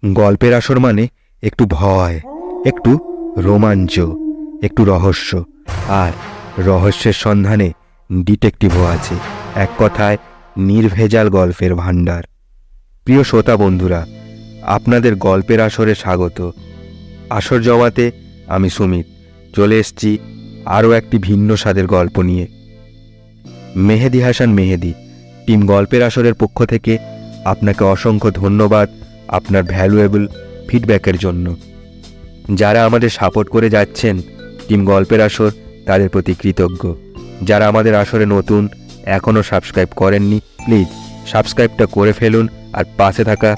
গল্পের আসর মানে একটু ভয়, একটু রোমাঞ্চ, একটু রহস্য, আর রহস্যের সন্ধানে ডিটেকটিভও আছে। এক কথায় নির্ভেজাল গল্পের ভাণ্ডার। প্রিয় শ্রোতা বন্ধুরা, আপনাদের গল্পের আসরে স্বাগত। আসর জমাতে আমি সুমিত চলে এসেছি আরও একটি ভিন্ন স্বাদের গল্প নিয়ে। মেহেদি হাসান মেহেদি টিম গল্পের আসরের পক্ষ থেকে আপনাকে অসংখ্য ধন্যবাদ আপনার ভ্যালুয়েবল ফিডব্যাকের জন্য। যারা আমাদের সাপোর্ট করে যাচ্ছেন টিম গল্পের আসর, তাদের প্রতি কৃতজ্ঞ। যারা আমাদের আসরে নতুন, এখনও সাবস্ক্রাইব করেননি, প্লিজ সাবস্ক্রাইবটা করে ফেলুন আর পাশে থাকা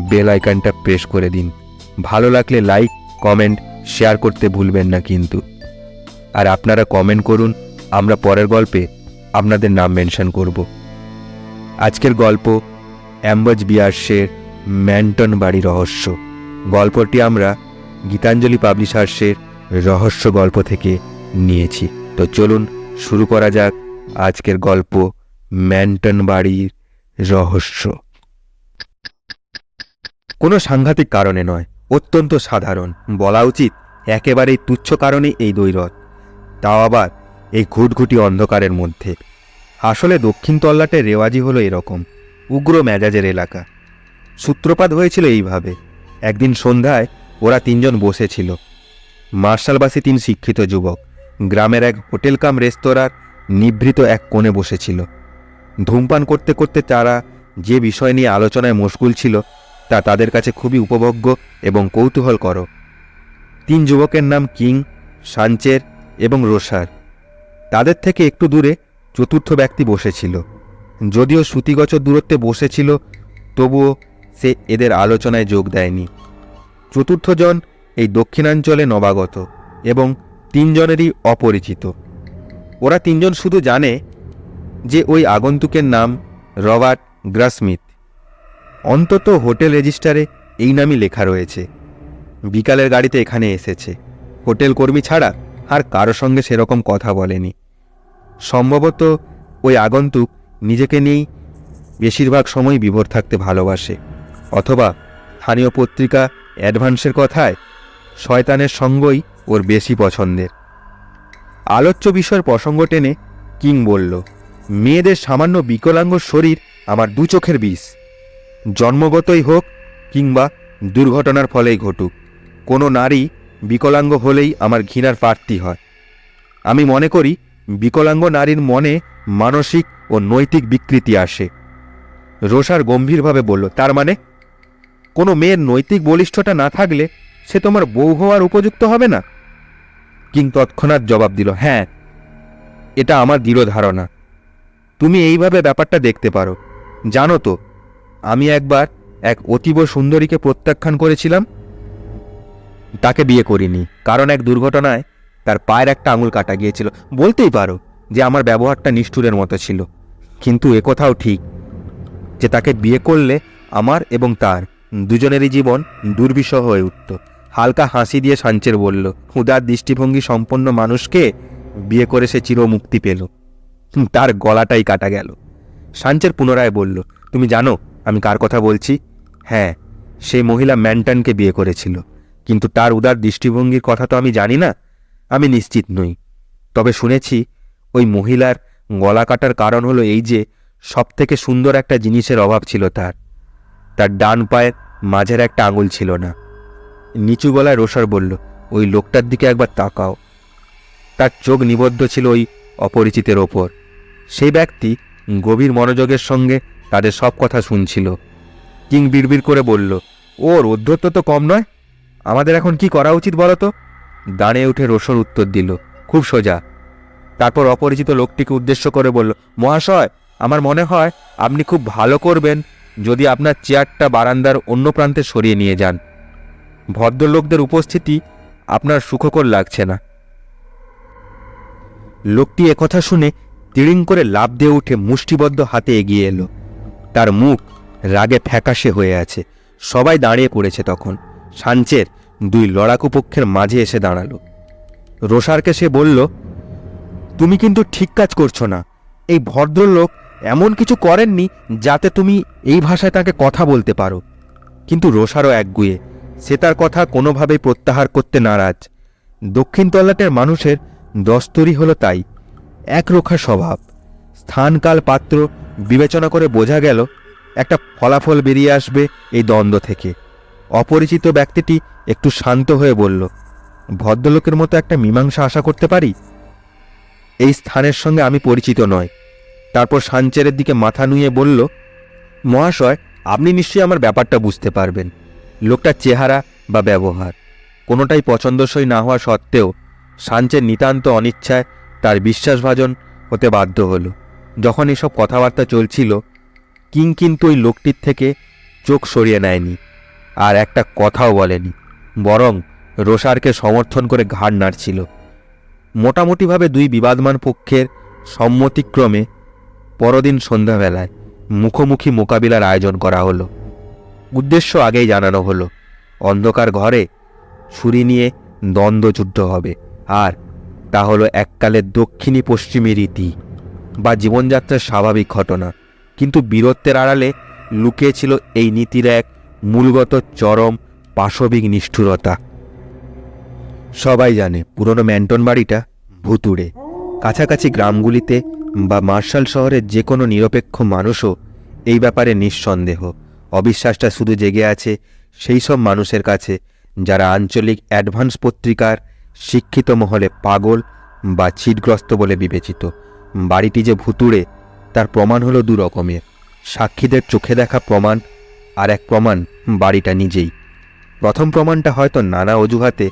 বেল আইকনটা প্রেস করে দিন। ভালো লাগলে লাইক, কমেন্ট, শেয়ার করতে ভুলবেন না কিন্তু। আর আপনারা কমেন্ট করুন, আমরা পরের গল্পে আপনাদের নাম মেনশন করব। আজকের গল্প অ্যাম্বাজ বিয়ার্সের ম্যান্টন বাড়ি রহস্য। গল্পটি আমরা গীতাঞ্জলি পাবলিশার্সের রহস্য গল্প থেকে নিয়েছি। তো চলুন শুরু করা যাক আজকের গল্প, ম্যান্টন বাড়ির রহস্য। কোনো সাংঘাতিক কারণে নয়, অত্যন্ত সাধারণ, বলা উচিত একেবারেই তুচ্ছ কারণে এই দৈরথ, তাও আবার এই ঘুটঘুটি অন্ধকারের মধ্যে। আসলে দক্ষিণ তল্লাটের রেওয়াজি হলো এরকম, উগ্র মেজাজের এলাকা। সূত্রপাত হয়েছিল এইভাবে। একদিন সন্ধ্যায় ওরা তিনজন বসেছিল। মার্শালবাসী তিন শিক্ষিত যুবক গ্রামের এক হোটেল কাম রেস্তোরাঁর নিভৃত এক কোণে বসেছিল। ধূমপান করতে করতে তারা যে বিষয় নিয়ে আলোচনায় মশগুল ছিল তা তাদের কাছে খুবই উপভোগ্য এবং কৌতূহলকর। তিন যুবকের নাম কিং, সাঞ্চের এবং রোসার। তাদের থেকে একটু দূরে চতুর্থ ব্যক্তি বসেছিল। যদিও শ্রুতিগোচর দূরত্বে বসেছিল, তবুও সে এদের আলোচনায় যোগ দেয়নি। চতুর্থজন এই দক্ষিণাঞ্চলে নবাগত এবং তিনজনেরই অপরিচিত। ওরা তিনজন শুধু জানে যে ওই আগন্তুকের নাম রবার্ট গ্রাসমিথ। অন্তত হোটেল রেজিস্টারে এই নামই লেখা রয়েছে। বিকালের গাড়িতে এখানে এসেছে। হোটেল কর্মী ছাড়া আর কারো সঙ্গে সেরকম কথা বলেনি। সম্ভবত ওই আগন্তুক নিজেকে নিয়েই বেশিরভাগ সময় বিভোর থাকতে ভালোবাসে, অথবা স্থানীয় পত্রিকা অ্যাডভান্সের কথায় শয়তানের সঙ্গই ওর বেশি পছন্দের। আলোচ্য বিষয়ের প্রসঙ্গ টেনে কিং বলল, মেয়েদের সামান্য বিকলাঙ্গ শরীর আমার দু চোখের বিষ। জন্মগতই হোক কিংবা দুর্ঘটনার ফলেই ঘটুক, কোনো নারী বিকলাঙ্গ হলেই আমার ঘৃণার প্রার্থী হয়। আমি মনে করি বিকলাঙ্গ নারীর মনে মানসিক ও নৈতিক বিকৃতি আসে। রোসার গম্ভীরভাবে বলল, তার মানে কোনো মেয়ের নৈতিক বলিষ্ঠতা না থাকলে সে তোমার বউ হওয়ার উপযুক্ত হবে না? কিং তৎক্ষণাৎ জবাব দিল, হ্যাঁ, এটা আমার দৃঢ় ধারণা। তুমি এইভাবে ব্যাপারটা দেখতে পারো। জানো তো, আমি একবার এক অতীব সুন্দরীকে প্রত্যাখ্যান করেছিলাম। তাকে বিয়ে করিনি, কারণ এক দুর্ঘটনায় তার পায়ের একটা আঙুল কাটা গিয়েছিল। বলতেই পারো যে আমার ব্যবহারটা নিষ্ঠুরের মতো ছিল, কিন্তু একথাও ঠিক যে তাকে বিয়ে করলে আমার এবং তার দুজনেরই জীবন দুর্বিষহ হয়ে উঠত। হালকা হাসি দিয়ে সাঞ্চের বলল, উদার দৃষ্টিভঙ্গি সম্পন্ন মানুষকে বিয়ে করে সে চিরমুক্তি পেল। তার গলাটাই কাটা গেল। সাঞ্চের পুনরায় বলল, তুমি জানো আমি কার কথা বলছি? হ্যাঁ, সেই মহিলা ম্যান্টনকে বিয়ে করেছিল, কিন্তু তার উদার দৃষ্টিভঙ্গির কথা তো আমি জানি না। আমি নিশ্চিত নই, তবে শুনেছি ওই মহিলার গলা কাটার কারণ হলো এই যে সবথেকে সুন্দর একটা জিনিসের অভাব ছিল তার। তার ডান পায়ের মাঝের একটা আঙুল ছিল না। নিচু গলায় রোসার বলল, ওই লোকটার দিকে একবার তাকাও। তার চোখ নিবদ্ধ ছিল ওই অপরিচিতের ওপর। সেই ব্যক্তি গভীর মনোযোগের সঙ্গে তাদের সব কথা শুনছিল। কিং বিড়বিড় করে বলল, ওর ঔদ্ধত্য তো কম নয়। আমাদের এখন কি করা উচিত বলো তো? দাঁড়িয়ে উঠে রোসর উত্তর দিল, খুব সোজা। তারপর অপরিচিত লোকটিকে উদ্দেশ্য করে বলল, মহাশয়, আমার মনে হয় আপনি খুব ভালো করবেন যদি আপনার চেয়ারটা বারান্দার অন্য প্রান্তে সরিয়ে নিয়ে যান। ভদ্রলোকদের উপস্থিতি আপনার সুখকর লাগছে না। লোকটি একথা শুনে তিড়িং করে লাফ দিয়ে উঠে মুষ্টিবদ্ধ হাতে এগিয়ে এলো। তার মুখ রাগে ফ্যাকাশে হয়ে আছে। সবাই দাঁড়িয়ে পড়েছে তখন। সাঞ্চের দুই লড়াকু পক্ষের মাঝে এসে দাঁড়ালো। রোসারকে সে বলল, তুমি কিন্তু ঠিক কাজ করছো না। এই ভদ্রলোক এমন কিছু করেননি যাতে তুমি এই ভাষায় তাকে কথা বলতে পারো। কিন্তু রোষারও একগুঁয়ে, সে তার কথা কোনোভাবেই প্রত্যাহার করতে নারাজ। দক্ষিণ তল্লাটের মানুষের দস্তরি হলো তাই, একরোখা স্বভাব। স্থানকাল পাত্র বিবেচনা করে বোঝা গেল একটা ফলাফল বেরিয়ে আসবে এই দ্বন্দ্ব থেকে। অপরিচিত ব্যক্তিটি একটু শান্ত হয়ে বলল, ভদ্রলোকের মতো একটা মীমাংসা আশা করতে পারি? এই স্থানের সঙ্গে আমি পরিচিত নয়। তারপর সাঞ্চেরের দিকে মাথা নুয়ে বলল, মহাশয়, আপনি নিশ্চয়ই আমার ব্যাপারটা বুঝতে পারবেন। লোকটার চেহারা বা ব্যবহার কোনোটাই পছন্দসই না হওয়া সত্ত্বেও সাঞ্চের নিতান্ত অনিচ্ছায় তার বিশ্বাসভাজন হতে বাধ্য হলো। যখন এসব কথাবার্তা চলছিল, কিং কিন্তু ওই লোকটির থেকে চোখ সরিয়ে নেয়নি, আর একটা কথাও বলেনি, বরং রোষারকে সমর্থন করে ঘাড় নাড়ছিল। মোটামুটিভাবে দুই বিবাদমান পক্ষের সম্মতিক্রমে পরদিন সন্ধ্যাবেলায় মুখোমুখি মোকাবিলার আয়োজন করা হলো। উদ্দেশ্য আগেই জানানো হলো, অন্ধকার ঘরে ছুরি নিয়ে দ্বন্দ্বযুদ্ধ হবে, আর তা হলো এককালের দক্ষিণী পশ্চিমী রীতি বা জীবনযাত্রার স্বাভাবিক ঘটনা। কিন্তু বীরত্বের আড়ালে লুকিয়েছিল এই নীতির এক মূলগত চরম পাশবিক নিষ্ঠুরতা। সবাই জানে পুরনো ম্যান্টন বাড়িটা ভুতুড়ে। কাছাকাছি গ্রামগুলিতে বা মার্শাল শহরের যে কোনো নিরপেক্ষ মানুষও এই ব্যাপারে নিঃসন্দেহ। অবিশ্বাসটা শুধু জেগে আছে সেই সব মানুষের কাছে যারা আঞ্চলিক অ্যাডভান্স পত্রিকার শিক্ষিত মহলে পাগল বা চিটগ্রস্ত বলে বিবেচিত। বাড়িটি যে ভুতুড়ে তার প্রমাণ হলো দু রকমের, সাক্ষীদের চোখে দেখা প্রমাণ, আর এক প্রমাণ বাড়িটা নিজেই। প্রথম প্রমাণটা হয়তো নানা অজুহাতে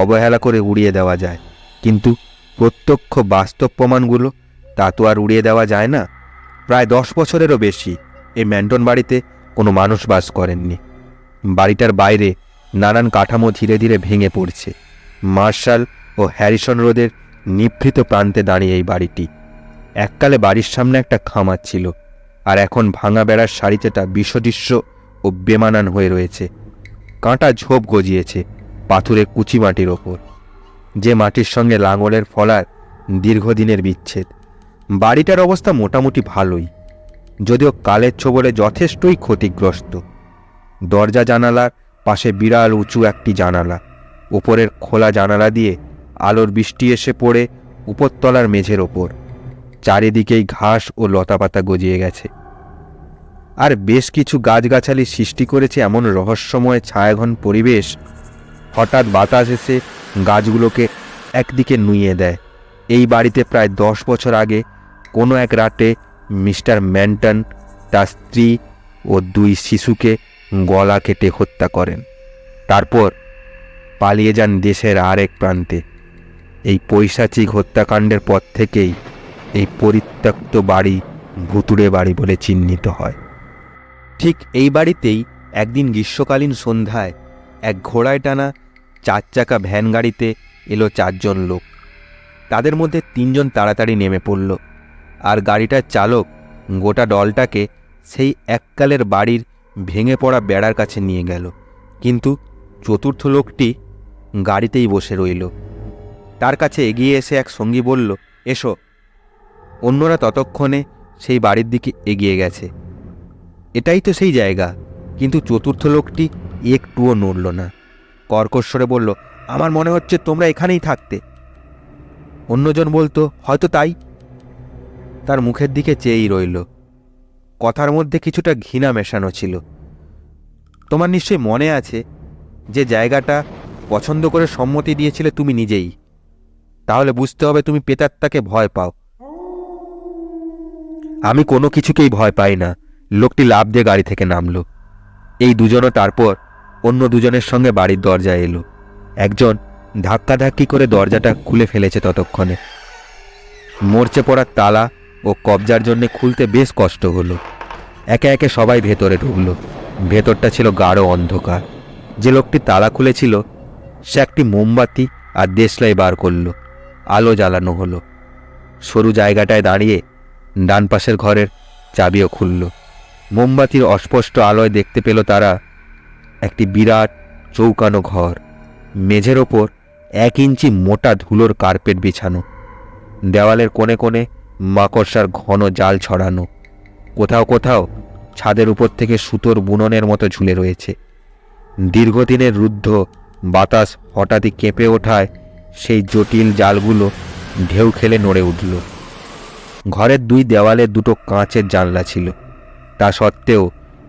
অবহেলা করে উড়িয়ে দেওয়া যায়, কিন্তু প্রত্যক্ষ বাস্তব প্রমাণগুলো তা তো আর উড়িয়ে দেওয়া যায় না। প্রায় 10 বছরেরও বেশি এই ম্যান্টন বাড়িতে কোনো মানুষ বাস করেননি। বাড়িটার বাইরে নানান কাঠামো ধীরে ধীরে ভেঙে পড়ছে। মার্শাল ও হ্যারিসন রোডের নিভৃত প্রান্তে দাঁড়িয়ে এই বাড়িটি। এককালে বাড়ির সামনে একটা খামার ছিল, আর এখন ভাঙা বেড়ার সারিতেটা বিষদৃশ্য ও বেমানান হয়ে রয়েছে। কাঁটা ঝোপ গজিয়েছে পাথুরে কুচি মাটির ওপর, যে মাটির সঙ্গে লাঙলের ফলার দীর্ঘদিনের বিচ্ছেদ। বাড়িটার অবস্থা মোটামুটি ভালোই, যদিও কালের ছোবলে যথেষ্টই ক্ষতিগ্রস্ত। দরজা জানালার পাশে বিড়াল উঁচু একটি জানালা, ওপরের খোলা জানালা দিয়ে আলোর বৃষ্টি এসে পড়ে উপরতলার মেঝের ওপর। চারিদিকেই ঘাস ও লতাপাতা গজিয়ে গেছে, আর বেশ কিছু গাছগাছালি সৃষ্টি করেছে এমন রহস্যময় ছায়াঘন পরিবেশ। হঠাৎ বাতাস এসে গাছগুলোকে একদিকে নুইয়ে দেয়। এই বাড়িতে প্রায় 10 বছর আগে কোনো এক রাতে মিস্টার ম্যান্টন তার স্ত্রী ও 2 শিশুকে গলা কেটে হত্যা করেন। তারপর পালিয়ে যান দেশের আরেক প্রান্তে। এই পৈশাচিক হত্যাকাণ্ডের পর থেকেই এই পরিত্যক্ত বাড়ি ভুতুড়ে বাড়ি বলে চিহ্নিত হয়। ঠিক এই বাড়িতেই একদিন গ্রীষ্মকালীন সন্ধ্যায় এক ঘোড়ায় টানা 4 চাকা ভ্যান গাড়িতে এলো 4 জন লোক। তাদের মধ্যে 3 জন তাড়াতাড়ি নেমে পড়ল, আর গাড়িটার চালক গোটা দলটাকে সেই এককালের বাড়ির ভেঙে পড়া বেড়ার কাছে নিয়ে গেল। কিন্তু চতুর্থ লোকটি গাড়িতেই বসে রইল। তার কাছে এগিয়ে এসে এক সঙ্গী বলল, এসো। অন্যরা ততক্ষণে সেই বাড়ির দিকে এগিয়ে গেছে। এটাই তো সেই জায়গা। কিন্তু চতুর্থ লোকটি একটুও নড়ল না। কর্কশ্বরে বলল, আমার মনে হচ্ছে তোমরা এখানেই থাকতে। অন্যজন বলতো, হয়তো তাই। তার মুখের দিকে চেয়েই রইল। কথার মধ্যে কিছুটা ঘৃণা মেশানো ছিল। তোমার নিশ্চয়ই মনে আছে যে জায়গাটা পছন্দ করে সম্মতি দিয়েছিলে তুমি নিজেই। তাহলে বুঝতে হবে তুমি প্রেতাত্মাকে ভয় পাও। আমি কোনো কিছুকেই ভয় পাই না। লোকটি লাফ দিয়ে গাড়ি থেকে নামলো। এই দুজনও তারপর অন্য দুজনের সঙ্গে বাড়ির দরজায় এলো। একজন ধাক্কাধাক্কি করে দরজাটা খুলে ফেলেছে। ততক্ষণে মরচে পড়া তালা ও কবজার জন্য খুলতে বেশ কষ্ট হলো। একে একে সবাই ভেতরে ঢুকলো। ভেতরটা ছিল গাঢ় অন্ধকার। যে লোকটি তালা খুলেছিল সে একটি মোমবাতি আর দেশলাই বার করলো। আলো জ্বালানো হলো। সরু জায়গাটায় দাঁড়িয়ে ডান পাশের ঘরের চাবিও খুলল। মোমবাতির অস্পষ্ট আলোয় দেখতে পেল তারা একটি বিরাট চৌকানো ঘর। মেঝের ওপর 1 ইঞ্চি মোটা ধুলোর কার্পেট বিছানো। দেওয়ালের কোণে কোণে মাকড়সার ঘন জাল ছড়ানো। কোথাও কোথাও ছাদের উপর থেকে সুতোর বুননের মতো ঝুলে রয়েছে। দীর্ঘদিনের রুদ্ধ বাতাস হঠাৎই কেঁপে ওঠায় সেই জটিল জালগুলো ঢেউ খেলে নড়ে উঠল। ঘরের দুই দেওয়ালে দুটো কাঁচের জানলা ছিল, তা সত্ত্বেও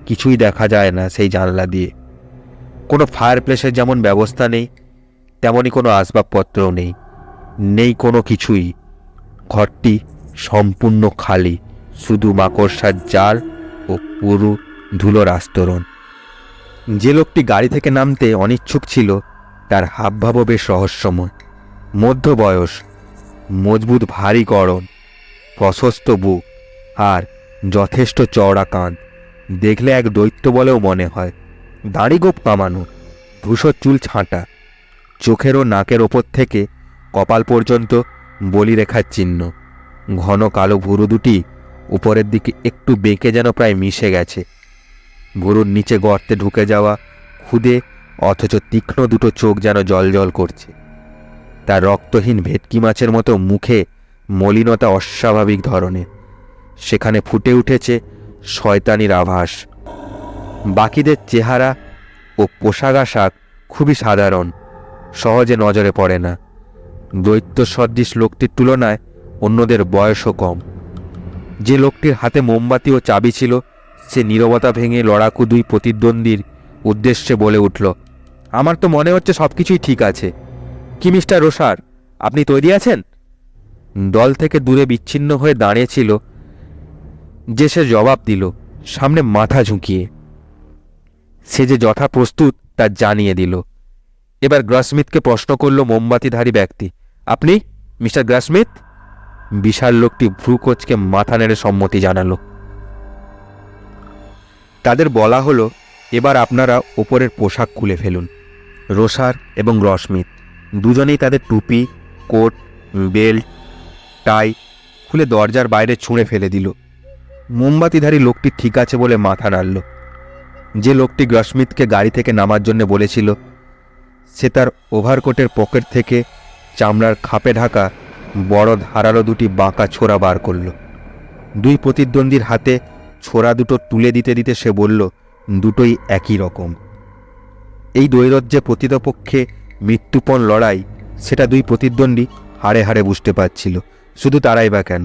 কিছুই দেখা যায় না সেই জানলা দিয়ে। কোনো ফায়ার প্লেসের যেমন ব্যবস্থা নেই, তেমনই কোনো আসবাবপত্রও নেই, নেই কোনো কিছুই। ঘরটি সম্পূর্ণ খালি, শুধু মাকড়সার জাল ও পুরু ধুলোর আস্তরণ। যে লোকটি গাড়ি থেকে নামতে অনিচ্ছুক ছিল, তার হাবভাবও বেশ রহস্যময়। মধ্য বয়স, মজবুত ভারী গড়ন, প্রশস্ত বুক আর যথেষ্ট চওড়া কাঁধ। দেখলে এক দৈত্য বলেও মনে হয়। দাড়ি গোঁফ কামানো, ধূসর চুল ছাঁটা, চোখের ও নাকের ওপর থেকে কপাল পর্যন্ত বলিরেখার চিহ্ন। ঘন কালো ভুরু দুটি উপরের দিকে একটু বেঁকে যেন প্রায় মিশে গেছে। ভুরুর নিচে গর্তে ঢুকে যাওয়া ক্ষুদে অথচ তীক্ষ্ণ দুটো চোখ যেন জলজল করছে। তার রক্তহীন ভেটকি মাছের মতো মুখে মলিনতা অস্বাভাবিক ধরনের। সেখানে ফুটে উঠেছে শয়তানির আভাস। বাকিদের চেহারা ও পোশাক আশাক খুবই সাধারণ, সহজে নজরে পড়ে না। দৈত্য সদৃশ লোকটির তুলনায় অন্যদের বয়সও কম। যে লোকটির হাতে মোমবাতি ও চাবি ছিল, সে নীরবতা ভেঙে লড়াকু দুই প্রতিদ্বন্দ্বীর উদ্দেশ্যে বলে উঠল, আমার তো মনে হচ্ছে সব কিছুই ঠিক আছে। কি মিস্টার রোসার, আপনি তৈরি আছেন? দল থেকে দূরে বিচ্ছিন্ন হয়ে দাঁড়িয়েছিল যে সে জবাব দিল, সামনে মাথা ঝুঁকিয়ে। সে যে যথা প্রস্তুত তা জানিয়ে দিল। এবার গ্রাসমিথকে প্রশ্ন করল মোমবাতিধারী ব্যক্তি, আপনি মিস্টার গ্রাসমিথ? বিশাল লোকটি ভ্রুকোচকে মাথা নেড়ে সম্মতি জানালো। তাদের বলা হলো, এবার আপনারা ওপরের পোশাক খুলে ফেলুন। রোসার এবং গ্রাসমিথ দুজনেই তাদের টুপি, কোট, বেল্ট, টাই খুলে দরজার বাইরে ছুঁড়ে ফেলে দিল। মোমবাতিধারী লোকটি ঠিক আছে বলে মাথা নাড়ল। যে লোকটি গ্রাসমিথকে গাড়ি থেকে নামার জন্য বলেছিল, সে তার ওভারকোটের পকেট থেকে চামড়ার খাপে ঢাকা বড় ধারালো দুটি বাঁকা ছোরা বার করল। দুই প্রতিদ্বন্দ্বীর হাতে ছোরা দুটো তুলে দিতে দিতে সে বলল, দুটোই একই রকম। এই দ্বৈরথ যে প্রকৃতপক্ষে মৃত্যুপণ লড়াই, সেটা দুই প্রতিদ্বন্দ্বী হাড়ে হাড়ে বুঝতে পারছিল। শুধু তারাই বা কেন,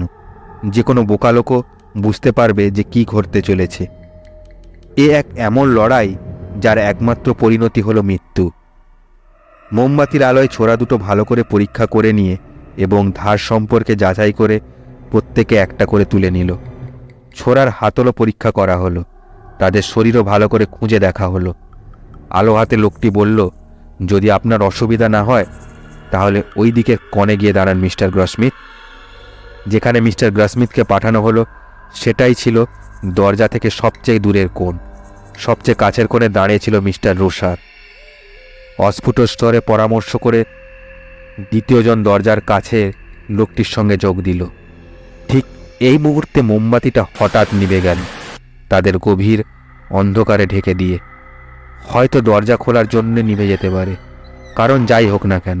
যে কোনো বোকা লোকও বুঝতে পারবে যে কি ঘটতে চলেছে। এ এক এমন লড়াই যার একমাত্র পরিণতি হলো মৃত্যু। মোমবাতির আলোয় ছোরা দুটো ভালো করে পরীক্ষা করে নিয়ে এবং ধার সম্পর্কে যাচাই করে প্রত্যেকে একটা করে তুলে নিল। ছোরার হাতলও পরীক্ষা করা হলো, তাদের শরীরও ভালো করে খুঁজে দেখা হলো। আলো হাতে লোকটি বলল, যদি আপনার অসুবিধা না হয় তাহলে ওই দিকের কণে গিয়ে দাঁড়ান মিস্টার গ্রাসমিথ। যেখানে মিস্টার গ্রাসমিথকে পাঠানো হলো সেটাই ছিল দরজা থেকে সবচেয়ে দূরের কোণ। সবচেয়ে কাছের কোণে দাঁড়িয়ে ছিল মিস্টার রোসার। অস্ফুট স্তরে পরামর্শ করে দ্বিতীয়জন দরজার কাছে লোকটির সঙ্গে যোগ দিল। ঠিক এই মুহূর্তে মোমবাতিটা হঠাৎ নিভে গেল, তাদের গভীর অন্ধকারে ঢেকে দিয়ে। হয়তো দরজা খোলার জন্য নিভে যেতে পারে, কারণ যাই হোক না কেন,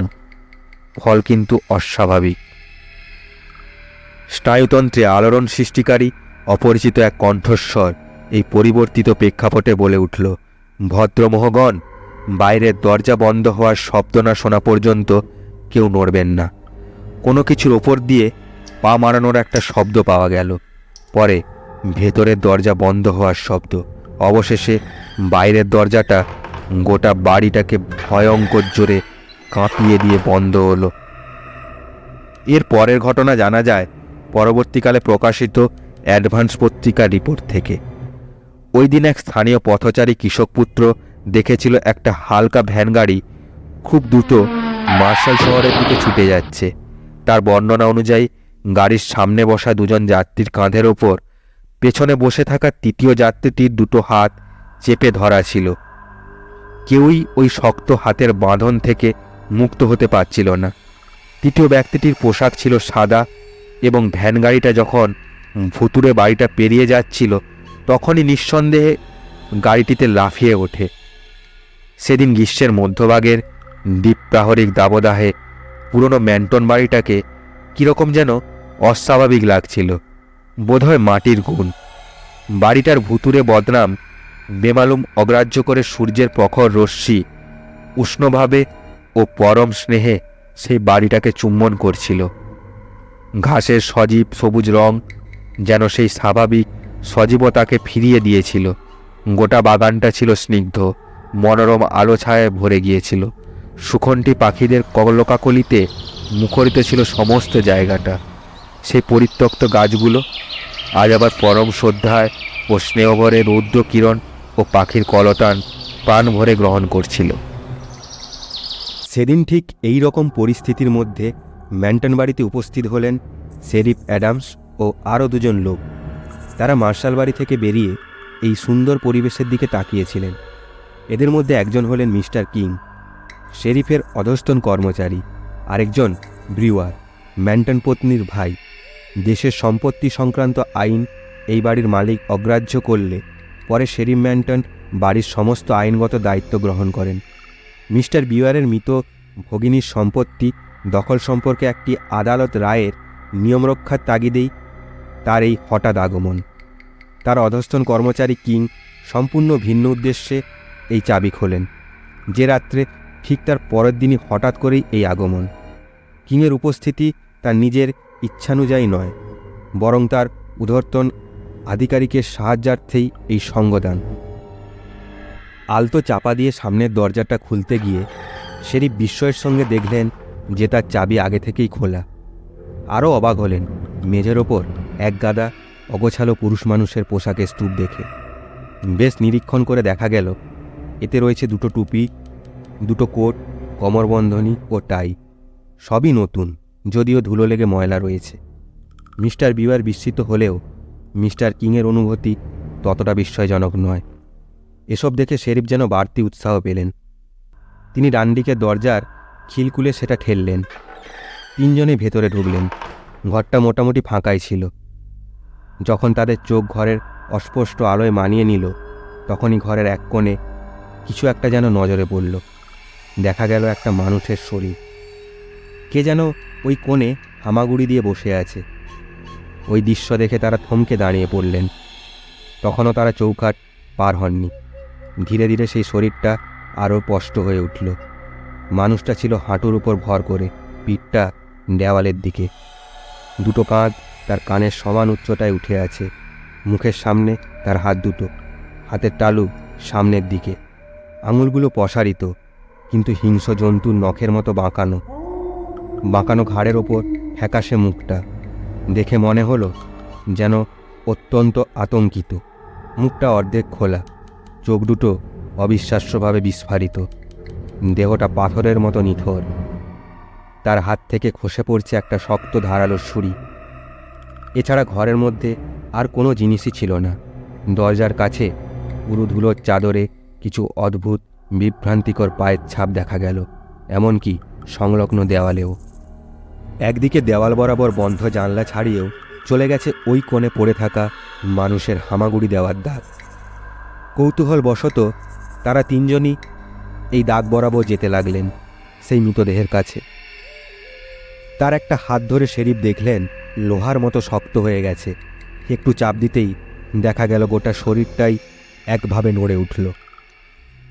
ফল কিন্তু অস্বাভাবিক। স্নায়ুতন্ত্রে আলোড়ন সৃষ্টিকারী অপরিচিত এক কণ্ঠস্বর এই পরিবর্তিত প্রেক্ষাপটে বলে উঠল, ভদ্রমোহগণ, বাইরের দরজা বন্ধ হওয়ার শব্দ না শোনা পর্যন্ত কেউ নড়বেন না। কোনো কিছুর ওপর দিয়ে পা মারানোর একটা শব্দ পাওয়া গেল, পরে ভেতরের দরজা বন্ধ হওয়ার শব্দ, অবশেষে বাইরের দরজাটা গোটা বাড়িটাকে ভয়ঙ্কর জোরে কাঁপিয়ে দিয়ে বন্ধ হলো। এর পরের ঘটনা জানা যায় পরবর্তীকালে প্রকাশিত অ্যাডভান্স পত্রিকার রিপোর্ট থেকে। ওই দিন এক স্থানীয় পথচারী কৃষকপুত্র দেখেছিল একটা হালকা ভ্যান গাড়ি খুব দ্রুত মার্শাল শহরের দিকে ছুটে যাচ্ছে। তার বর্ণনা অনুযায়ী গাড়ির সামনে বসা দুজন যাত্রীর কাঁধের ওপর পেছনে বসে থাকা তৃতীয় যাত্রীটির দুটো হাত চেপে ধরা ছিল। কেউই ওই শক্ত হাতের বাঁধন থেকে মুক্ত হতে পারছিল না। তৃতীয় ব্যক্তিটির পোশাক ছিল সাদা এবং ভ্যান গাড়িটা যখন ভুতুড়ে বাড়িটা পেরিয়ে যাচ্ছিল তখনই নিঃসন্দেহে গাড়িটিতে লাফিয়ে ওঠে। সেদিন গ্রীষ্মের মধ্যভাগের দ্বীপ্রাহরিক দাবদাহে পুরনো ম্যান্টন বাড়িটাকে কীরকম যেন অস্বাভাবিক লাগছিল। বোধহয় মাটির গুণ। বাড়িটার ভুতুড়ে বদনাম বেমালুম অগ্রাহ্য করে সূর্যের প্রখর রশ্মি উষ্ণভাবে ও পরম স্নেহে সেই বাড়িটাকে চুম্বন করছিল। ঘাসের সজীব সবুজ রং যেন সেই স্বাভাবিক সজীবতাকে ফিরিয়ে দিয়েছিল। গোটা বাগানটা ছিল স্নিগ্ধ, মনোরম আলো ছায়ায় ভরে গিয়েছিল। সুখন্টি পাখিদের কলকাকলিতে মুখরিত ছিল সমস্ত জায়গাটা। সেই পরিত্যক্ত গাছগুলো আজ আবার পরম শ্রদ্ধায় ও স্নেহভরে রৌদ্র কিরণ ও পাখির কলতান প্রাণ ভরে গ্রহণ করছিল। সেদিন ঠিক এই রকম পরিস্থিতির মধ্যে ম্যান্টন বাড়িতে উপস্থিত হলেন শেরিফ অ্যাডামস ও আরও দুজন লোক। তারা মার্শাল বাড়ি থেকে বেরিয়ে এই সুন্দর পরিবেশের দিকে তাকিয়েছিলেন। এদের মধ্যে একজন হলেন মিস্টার কিং, শেরিফের অধস্তন কর্মচারী। আরেকজন ব্রিওয়ার, ম্যান্টন পত্নীর ভাই। দেশের সম্পত্তি সংক্রান্ত আইন এই বাড়ির মালিক অগ্রাহ্য করলে পরে শেরিফ ম্যান্টন বাড়ির সমস্ত আইনগত দায়িত্ব গ্রহণ করেন। মিস্টার বিওয়ারের মৃত ভগিনীর সম্পত্তি দখল সম্পর্কে একটি আদালত রায়ের নিয়মরক্ষার তাগিদেই তার এই হঠাৎ আগমন। তার অধস্তন কর্মচারী কিং সম্পূর্ণ ভিন্ন উদ্দেশ্যে এই চাবি খোলেন। যে রাত্রে ঠিক তার পরের দিনই হঠাৎ করেই এই আগমন। কিংয়ের উপস্থিতি তার নিজের ইচ্ছানুযায়ী নয়, বরং তার উদ্ধর্তন আধিকারিকের সাহায্যার্থেই এই সঙ্গদান। আলতো চাপা দিয়ে সামনের দরজাটা খুলতে গিয়ে শেরিফ বিস্ময়ের সঙ্গে দেখলেন যে তার চাবি আগে থেকেই খোলা। আরও অবাক হলেন মেঝের ওপর এক গাদা অগোছালো পুরুষ মানুষের পোশাকের স্তূপ দেখে। বেশ নিরীক্ষণ করে দেখা গেল এতে রয়েছে দুটো টুপি, দুটো কোট, কোমরবন্ধনী ও টাই। সবই নতুন, যদিও ধুলো লেগে ময়লা রয়েছে। মিস্টার বিওয়ার বিস্মিত হলেও মিস্টার কিংয়ের অনুভূতি ততটা বিস্ময়জনক নয়। এসব দেখে শেরিফ যেন বাড়তি উৎসাহ পেলেন। তিনি ডানদিকে দরজার খিল খুলে সেটা ঠেললেন। তিনজনে ভেতরে ঢুকলেন। ঘরটা মোটামুটি ফাঁকাই ছিল। যখন তাদের চোখ ঘরের অস্পষ্ট আলোয় মানিয়ে নিল, তখনই ঘরের এক কোণে কিছু একটা যেন নজরে পড়ল। দেখা গেল একটা মানুষের শরীর। কে যেন ওই কোণে হামাগুড়ি দিয়ে বসে আছে। ওই দৃশ্য দেখে তারা থমকে দাঁড়িয়ে পড়লেন। তখনও তারা চৌকাঠ পার হননি। ধীরে ধীরে সেই শরীরটা আরও স্পষ্ট হয়ে উঠল। মানুষটা ছিল হাঁটুর উপর ভর করে, পিঠটা দেওয়ালের দিকে। দুটো কাঁধ তার কানের সমান উচ্চতায় উঠে আছে। মুখের সামনে তার হাত দুটো, হাতের তালু সামনের দিকে। আঙুলগুলো প্রসারিত, কিন্তু হিংস্র জন্তুর নখের মতো বাঁকানো। বাঁকানো ঘাড়ের ওপর ফ্যাকাশে মুখটা দেখে মনে হলো যেন অত্যন্ত আতঙ্কিত। মুখটা অর্ধেক খোলা, চোখ দুটো অবিশ্বাস্যভাবে বিস্ফারিত। দেহটা পাথরের মতো নিথর। তার হাত থেকে খসে পড়ছে একটা শক্ত ধারালো ছুরি। এছাড়া ঘরের মধ্যে আর কোনো জিনিসই ছিল না। দরজার কাছে পুরো ধুলোর চাদরে কিছু অদ্ভুত বিভ্রান্তিকর পায়ের ছাপ দেখা গেল, এমনকি সংলগ্ন দেওয়ালেও। একদিকে দেওয়াল বরাবর বন্ধ জানলা ছাড়িয়েও চলে গেছে ওই কোণে পড়ে থাকা মানুষের হামাগুড়ি দেওয়ার দাগ। কৌতূহলবশত তারা তিনজনই এই দাগ বরাবর যেতে লাগলেন সেই মৃতদেহের কাছে। তার একটা হাত ধরে শেরিফ দেখলেন লোহার মতো শক্ত হয়ে গেছে। একটু চাপ দিতেই দেখা গেল গোটা শরীরটাই একভাবে নড়ে উঠল।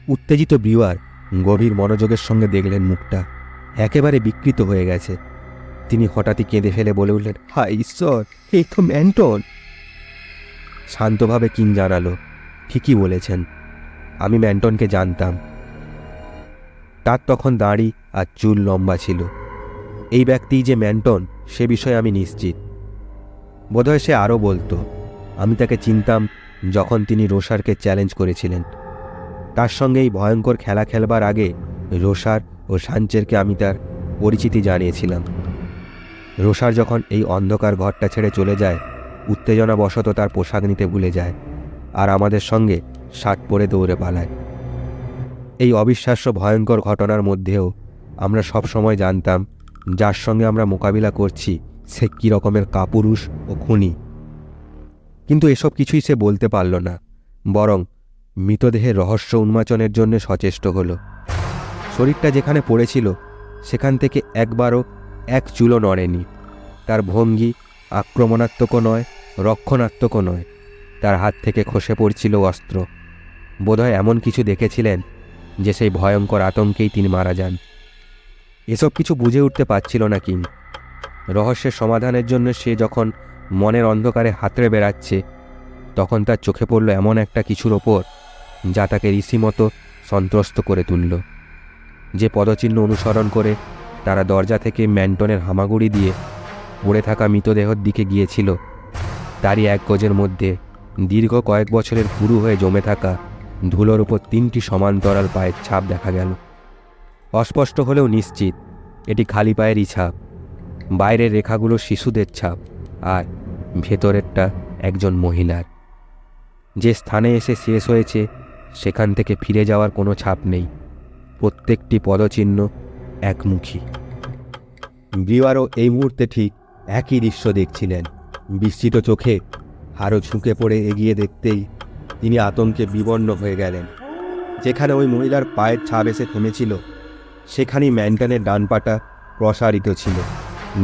উত্তেজিত ব্রিওয়ার গভীর মনোযোগের সঙ্গে দেখলেন মুখটা একেবারে বিকৃত হয়ে গেছে। তিনি হঠাৎই কেঁদে ফেলে বলে উঠলেন, হায় ঈশ্বর, এই তো ম্যান্টন। শান্তভাবে কিং জানালো, ঠিকই বলেছেন, আমি ম্যান্টনকে জানতাম। তার তখন দাড়ি আর চুল লম্বা ছিল। এই ব্যক্তিই যে ম্যান্টন সে বিষয়ে আমি নিশ্চিত। বোধহয় সে আরও বলতো, আমি তাকে চিনতাম যখন তিনি রোসারকে চ্যালেঞ্জ করেছিলেন। তার সঙ্গে এই ভয়ঙ্কর খেলা খেলবার আগে রোসার ও সাঞ্চেরকে আমি তার পরিচিতি জানিয়েছিলাম। রোসার যখন এই অন্ধকার ঘরটা ছেড়ে চলে যায়, উত্তেজনাবশত তার পোশাক নিতে ভুলে যায় আর আমাদের সঙ্গে শার্ট পরে দৌড়ে পালায়। এই অবিশ্বাস্য ভয়ঙ্কর ঘটনার মধ্যেও আমরা সব সময় জানতাম যার সঙ্গে আমরা মোকাবিলা করছি সে কী রকমের কাপুরুষ ও খুনি। কিন্তু এসব কিছুই সে বলতে পারল না, বরং মৃতদেহের রহস্য উন্মোচনের জন্য সচেষ্ট হলো। শরীরটা যেখানে পড়েছিল সেখান থেকে একবারও এক চুলও নড়েনি। তার ভঙ্গি আক্রমণাত্মকও নয়, রক্ষণাত্মকও নয়। তার হাত থেকে খসে পড়ছিল অস্ত্র। বোধহয় এমন কিছু দেখেছিলেন যে সেই ভয়ঙ্কর আতঙ্কেই তিনি মারা যান। এসব কিছু বুঝে উঠতে পারছিল না কিম। রহস্যের সমাধানের জন্য সে যখন মনের অন্ধকারে হাতড়ে বেড়াচ্ছে, তখন তার চোখে পড়ল এমন একটা কিছুর ওপর যা তাকে রীতিমতো সন্ত্রস্ত করে তুলল। যে পদচিহ্ন অনুসরণ করে তারা দরজা থেকে ম্যান্টনের হামাগুড়ি দিয়ে পড়ে থাকা মৃতদেহের দিকে গিয়েছিল, তারই এক গজের মধ্যে দীর্ঘ কয়েক বছরের পুরু হয়ে জমে থাকা ধুলোর উপর 3টি সমান্তরাল পায়ের ছাপ দেখা গেল। অস্পষ্ট হলেও নিশ্চিত এটি খালি পায়েরই ছাপ। বাইরের রেখাগুলো শিশুদের ছাপ, আর ভেতরেরটা একজন মহিলার। যে স্থানে এসে শেষ হয়েছে সেখান থেকে ফিরে যাওয়ার কোনো ছাপ নেই। প্রত্যেকটি পদচিহ্ন একমুখী। বিওয়ারও এই মুহূর্তে ঠিক একই দৃশ্য দেখছিলেন। বিস্মিত চোখে হাড়ও ঝুঁকে পড়ে এগিয়ে দেখতেই তিনি আতঙ্কে বিবর্ণ হয়ে গেলেন। যেখানে ওই মহিলার পায়ের ছাপ এসে থেমেছিল, সেখানেই ম্যান্টনের ডান পাটা প্রসারিত ছিল।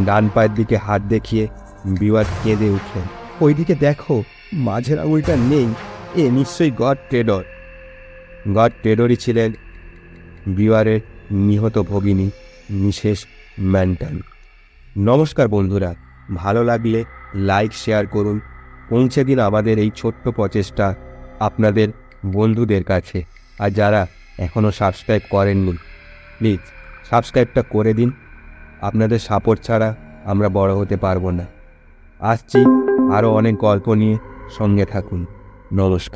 ডান পায়ের দিকে হাত দেখিয়ে বিওয়ার কেঁদে উঠলেন। ওইদিকে দেখো, মাঝের আঙুলটা নেই। এ নিশ্চয়ই গড ট্রেডর। গড ট্রেডরই ছিলেন বিওয়ারের নিহত ভগিনী মিসেস ম্যান্টন। নমস্কার বন্ধুরা, ভালো লাগলে লাইক শেয়ার করুন। পৌঁছে দিন আমাদের এই ছোট্ট প্রচেষ্টা আপনাদের বন্ধুদের কাছে। আর যারা এখনও সাবস্ক্রাইব করেননি, প্লিজ সাবস্ক্রাইবটা করে দিন। আপনাদের সাপোর্ট ছাড়া আমরা বড় হতে পারবো না। আসছি আরও অনেক গল্প নিয়ে, সঙ্গে থাকুন। নমস্কার।